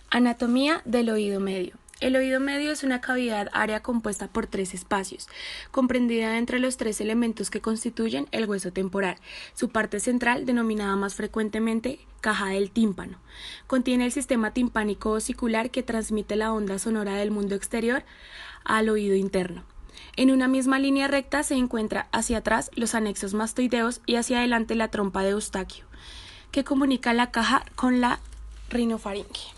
Anatomía del oído medio. El oído medio es una cavidad área compuesta por tres espacios, comprendida entre los tres elementos que constituyen el hueso temporal. Su parte central, denominada más frecuentemente caja del tímpano, contiene el sistema timpánico osicular que transmite la onda sonora del mundo exterior al oído interno. En una misma línea recta se encuentra hacia atrás los anexos mastoideos y hacia adelante la trompa de Eustaquio, que comunica la caja con la rinofaringe.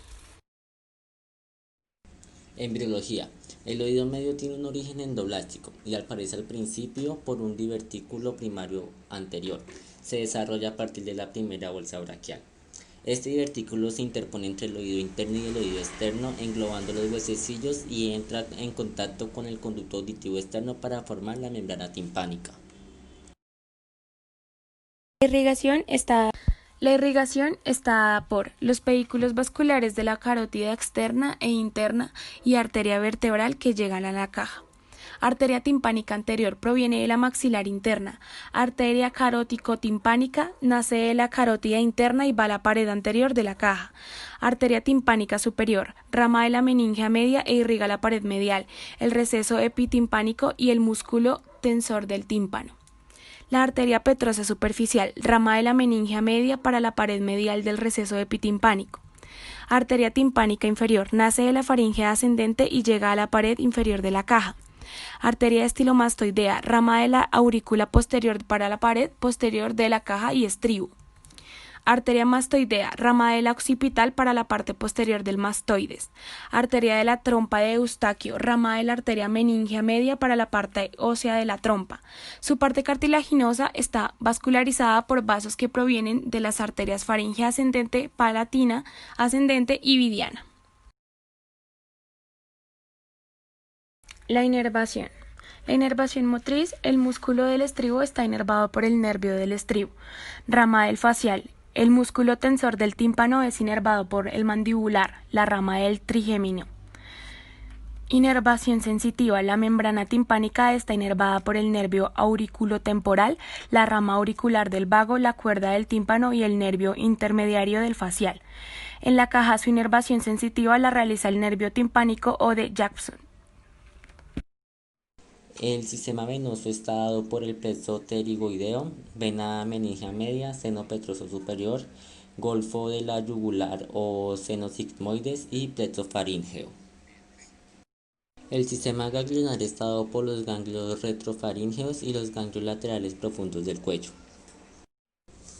Embriología. El oído medio tiene un origen endoblástico y aparece al principio por un divertículo primario anterior. Se desarrolla a partir de la primera bolsa braquial. Este divertículo se interpone entre el oído interno y el oído externo, englobando los huesecillos y entra en contacto con el conducto auditivo externo para formar la membrana timpánica. La irrigación está dada por los pedículos vasculares de la carótida externa e interna y arteria vertebral que llegan a la caja. Arteria timpánica anterior proviene de la maxilar interna. Arteria carótico-timpánica nace de la carótida interna y va a la pared anterior de la caja. Arteria timpánica superior, rama de la meningia media e irriga la pared medial, el receso epitimpánico y el músculo tensor del tímpano. La arteria petrosa superficial, rama de la meningia media para la pared medial del receso epitimpánico. Arteria timpánica inferior, nace de la faringe ascendente y llega a la pared inferior de la caja. Arteria estilomastoidea, rama de la aurícula posterior para la pared posterior de la caja y estribo. Arteria mastoidea, rama de la occipital para la parte posterior del mastoides. Arteria de la trompa de Eustaquio, rama de la arteria meningia media para la parte ósea de la trompa. Su parte cartilaginosa está vascularizada por vasos que provienen de las arterias faringe ascendente, palatina ascendente y vidiana. La inervación. La inervación motriz, el músculo del estribo está inervado por el nervio del estribo. Rama del facial. El músculo tensor del tímpano es inervado por el mandibular, la rama del trigémino. Inervación sensitiva. La membrana timpánica está inervada por el nervio auriculotemporal, la rama auricular del vago, la cuerda del tímpano y el nervio intermediario del facial. En la caja, su inervación sensitiva la realiza el nervio timpánico o de Jackson. El sistema venoso está dado por el plexo pterigoideo, vena meningia media, seno petroso superior, golfo de la yugular o seno sigmoides y plexo faríngeo. El sistema ganglionar está dado por los ganglios retrofaríngeos y los ganglios laterales profundos del cuello.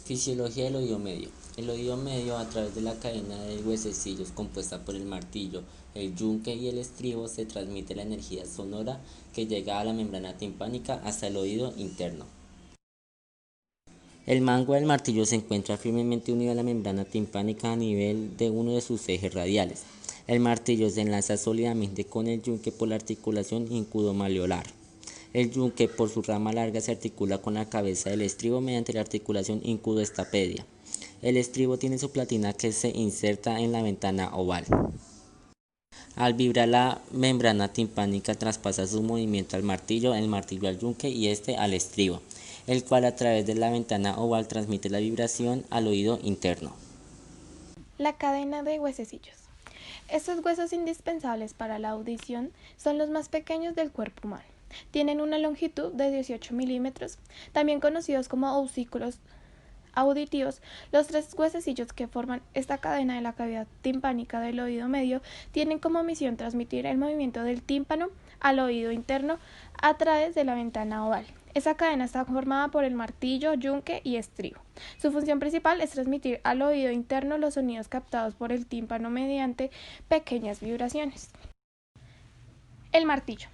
Fisiología del oído medio. El oído medio, a través de la cadena de huesecillos compuesta por el martillo, el yunque y el estribo, se transmite la energía sonora que llega a la membrana timpánica hasta el oído interno. El mango del martillo se encuentra firmemente unido a la membrana timpánica a nivel de uno de sus ejes radiales. El martillo se enlaza sólidamente con el yunque por la articulación incudo-malleolar. El yunque, por su rama larga, se articula con la cabeza del estribo mediante la articulación incudo-estapedia. El estribo tiene su platina que se inserta en la ventana oval. Al vibrar, la membrana timpánica traspasa su movimiento al martillo, el martillo al yunque y este al estribo, el cual a través de la ventana oval transmite la vibración al oído interno. La cadena de huesecillos. Estos huesos indispensables para la audición son los más pequeños del cuerpo humano. Tienen una longitud de 18 milímetros, también conocidos como osículos auditivos. Los tres huesecillos que forman esta cadena de la cavidad timpánica del oído medio tienen como misión transmitir el movimiento del tímpano al oído interno a través de la ventana oval. Esa cadena está formada por el martillo, yunque y estribo. Su función principal es transmitir al oído interno los sonidos captados por el tímpano mediante pequeñas vibraciones. El martillo.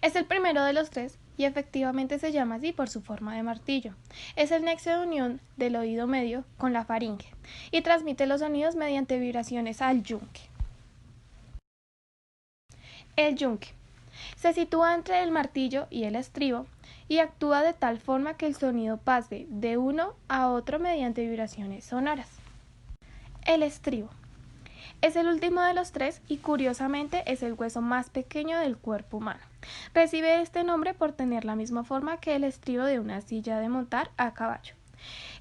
Es el primero de los tres y efectivamente se llama así por su forma de martillo. Es el nexo de unión del oído medio con la faringe y transmite los sonidos mediante vibraciones al yunque. El yunque se sitúa entre el martillo y el estribo y actúa de tal forma que el sonido pase de uno a otro mediante vibraciones sonoras. El estribo es el último de los tres y curiosamente es el hueso más pequeño del cuerpo humano. Recibe este nombre por tener la misma forma que el estribo de una silla de montar a caballo.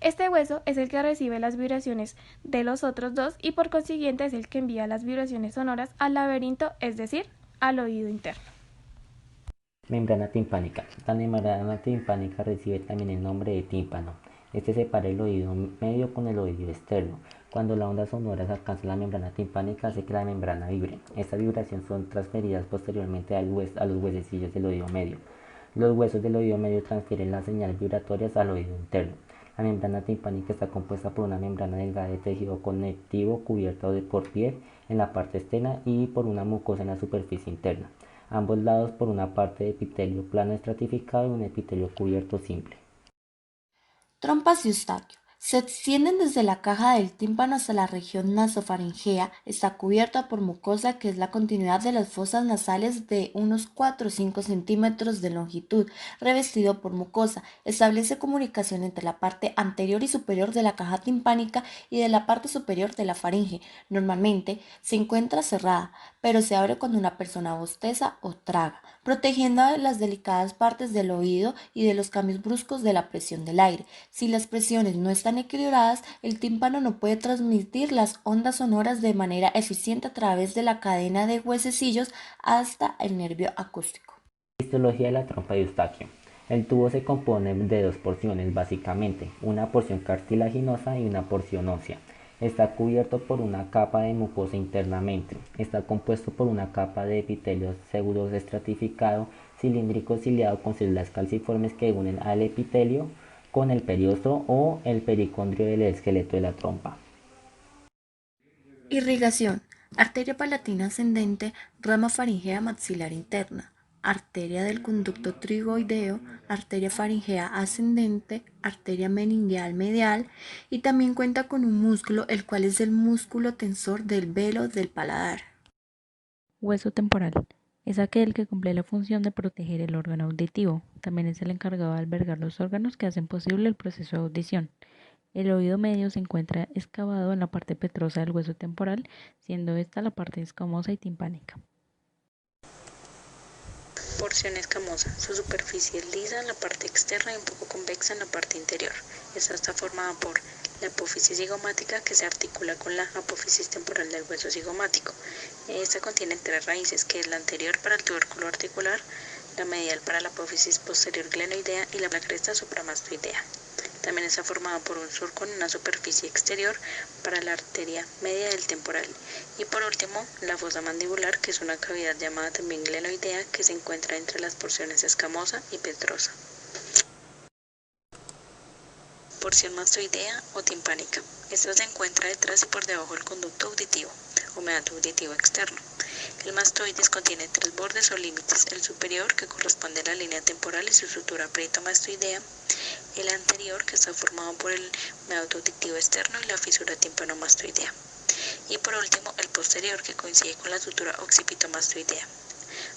Este hueso es el que recibe las vibraciones de los otros dos y por consiguiente es el que envía las vibraciones sonoras al laberinto, es decir, al oído interno. Membrana timpánica. La membrana timpánica recibe también el nombre de tímpano. Este separa el oído medio con el oído externo. Cuando la onda sonora alcanza la membrana timpánica, hace que la membrana vibre. Estas vibraciones son transferidas posteriormente a los huesecillos del oído medio. Los huesos del oído medio transfieren las señales vibratorias al oído interno. La membrana timpánica está compuesta por una membrana delgada de tejido conectivo cubierta por piel en la parte externa y por una mucosa en la superficie interna. Ambos lados por una parte de epitelio plano estratificado y un epitelio cubierto simple. Trompas de Eustaquio. Se extienden desde la caja del tímpano hasta la región nasofaringea. Está cubierta por mucosa que es la continuidad de las fosas nasales de unos 4 o 5 centímetros de longitud, revestido por mucosa. Establece comunicación entre la parte anterior y superior de la caja timpánica y de la parte superior de la faringe. Normalmente se encuentra cerrada, pero se abre cuando una persona bosteza o traga, protegiendo las delicadas partes del oído y de los cambios bruscos de la presión del aire. Si las presiones no están equilibradas, el tímpano no puede transmitir las ondas sonoras de manera eficiente a través de la cadena de huesecillos hasta el nervio acústico. Histología de la trompa de Eustaquio. El tubo se compone de dos porciones básicamente, una porción cartilaginosa y una porción ósea. Está cubierto por una capa de mucosa internamente. Está compuesto por una capa de epitelio pseudoestratificado cilíndrico ciliado con células calciformes que unen al epitelio con el periostro o el pericondrio del esqueleto de la trompa. Irrigación. Arteria palatina ascendente, rama faringea maxilar interna, arteria del conducto trigoideo, arteria faringea ascendente, arteria meningeal medial y también cuenta con un músculo, el cual es el músculo tensor del velo del paladar. Hueso temporal. Es aquel que cumple la función de proteger el órgano auditivo. También es el encargado de albergar los órganos que hacen posible el proceso de audición. El oído medio se encuentra excavado en la parte petrosa del hueso temporal, siendo esta la parte escamosa y timpánica. Porción escamosa. Su superficie es lisa en la parte externa y un poco convexa en la parte interior. Esta está formada por la apófisis zigomática, que se articula con la apófisis temporal del hueso zigomático. Esta contiene tres raíces, que es la anterior para el tubérculo articular, la medial para la apófisis posterior glenoidea y la cresta supramastoidea. También está formada por un surco en una superficie exterior para la arteria media del temporal. Y por último, la fosa mandibular, que es una cavidad llamada también glenoidea, que se encuentra entre las porciones escamosa y petrosa. Porción mastoidea o timpánica. Esta se encuentra detrás y por debajo del conducto auditivo o meato auditivo externo. El mastoides contiene tres bordes o límites: el superior, que corresponde a la línea temporal y su sutura perietomastoidea; el anterior, que está formado por el meato auditivo externo y la fisura timpanomastoidea; y por último el posterior, que coincide con la sutura occipitomastoidea.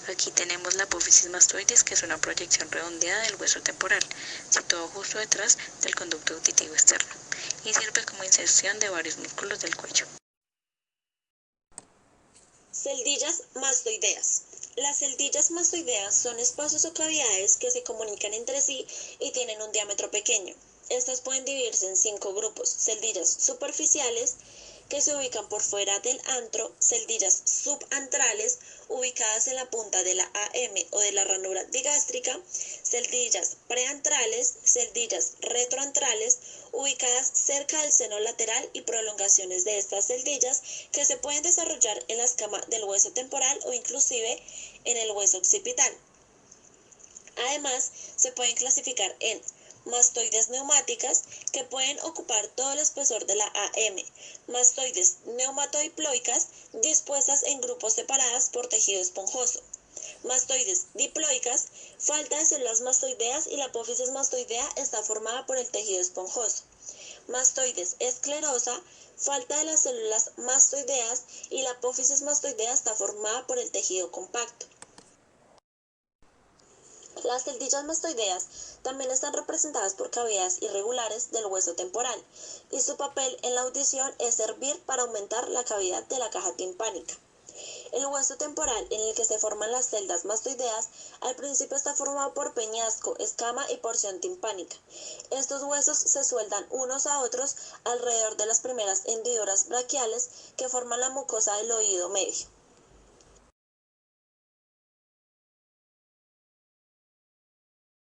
Aquí tenemos la apófisis mastoides, que es una proyección redondeada del hueso temporal, situado justo detrás del conducto auditivo externo, y sirve como inserción de varios músculos del cuello. Celdillas mastoideas. Las celdillas mastoideas son espacios o cavidades que se comunican entre sí y tienen un diámetro pequeño. Estas pueden dividirse en 5 grupos: celdillas superficiales, que se ubican por fuera del antro; celdillas subantrales, ubicadas en la punta de la AM o de la ranura digástrica; celdillas preantrales; celdillas retroantrales, ubicadas cerca del seno lateral y prolongaciones de estas celdillas que se pueden desarrollar en la escama del hueso temporal o inclusive en el hueso occipital. Además, se pueden clasificar en mastoides neumáticas, que pueden ocupar todo el espesor de la AM; mastoides neumatodiploicas, dispuestas en grupos separadas por tejido esponjoso; mastoides diploicas, falta de células mastoideas y la apófisis mastoidea está formada por el tejido esponjoso; mastoides esclerosa, falta de las células mastoideas y la apófisis mastoidea está formada por el tejido compacto. Las celdillas mastoideas también están representadas por cavidades irregulares del hueso temporal, y su papel en la audición es servir para aumentar la cavidad de la caja timpánica. El hueso temporal, en el que se forman las celdas mastoideas, al principio está formado por peñasco, escama y porción timpánica. Estos huesos se sueldan unos a otros alrededor de las primeras hendiduras braquiales que forman la mucosa del oído medio.